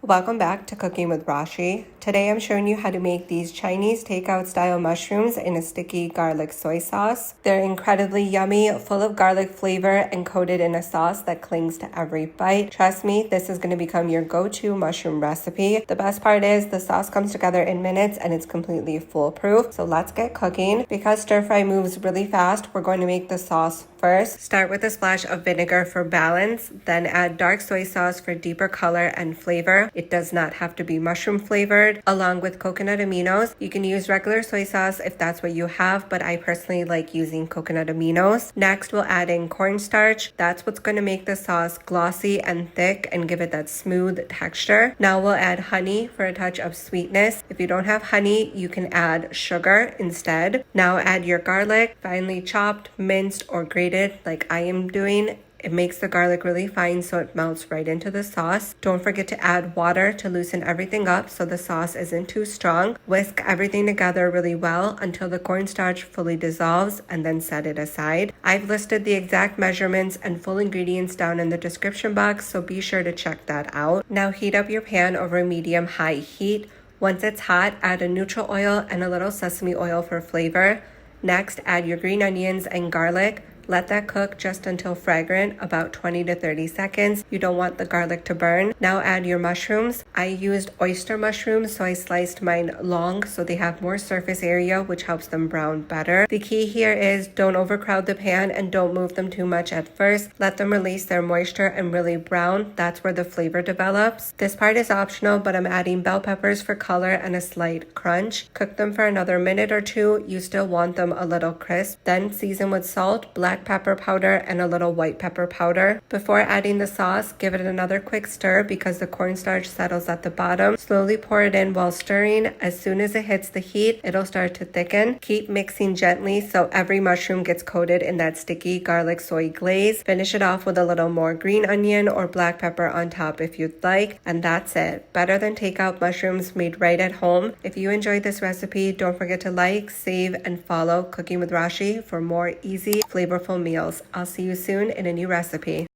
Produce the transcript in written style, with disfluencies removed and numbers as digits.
Welcome back to Cooking with Rashee. Today I'm showing you how to make these Chinese takeout style mushrooms in a sticky garlic soy sauce. They're incredibly yummy, full of garlic flavor and coated in a sauce that clings to every bite. Trust me, this is going to become your go-to mushroom recipe. The best part is the sauce comes together in minutes and it's completely foolproof. So let's get cooking. Because stir fry moves really fast, we're going to make the sauce first. Start with a splash of vinegar for balance, then add dark soy sauce for deeper color and flavor. It does not have to be mushroom flavored. Along with coconut aminos, you can use regular soy sauce if that's what you have, but I personally like using coconut aminos. Next, we'll add in cornstarch. That's what's going to make the sauce glossy and thick and give it that smooth texture. Now we'll add honey for a touch of sweetness. If you don't have honey, you can add sugar instead. Now add your garlic, finely chopped, minced, or grated like I am doing. It makes the garlic really fine so it melts right into the sauce. Don't forget to add water to loosen everything up so the sauce isn't too strong. Whisk everything together really well until the cornstarch fully dissolves and then set it aside. I've listed the exact measurements and full ingredients down in the description box, so be sure to check that out. Now heat up your pan over medium-high heat. Once it's hot, add a neutral oil and a little sesame oil for flavor. Next, add your green onions and garlic. Let that cook just until fragrant, about 20 to 30 seconds. You don't want the garlic to burn. Now add your mushrooms. I used oyster mushrooms, so I sliced mine long so they have more surface area, which helps them brown better. The key here is don't overcrowd the pan and don't move them too much at first. Let them release their moisture and really brown. That's where the flavor develops. This part is optional, but I'm adding bell peppers for color and a slight crunch. Cook them for another minute or two. You still want them a little crisp. Then season with salt, black pepper powder, and a little white pepper powder. Before adding the sauce, give it another quick stir because the cornstarch settles at the bottom. Slowly pour it in while stirring. As soon as it hits the heat, it'll start to thicken. Keep mixing gently so every mushroom gets coated in that sticky garlic soy glaze. Finish it off with a little more green onion or black pepper on top if you'd like, and that's it. Better than takeout mushrooms made right at home. If you enjoyed this recipe, don't forget to like, save, and follow Cooking with Rashee for more easy, flavorful meals. I'll see you soon in a new recipe.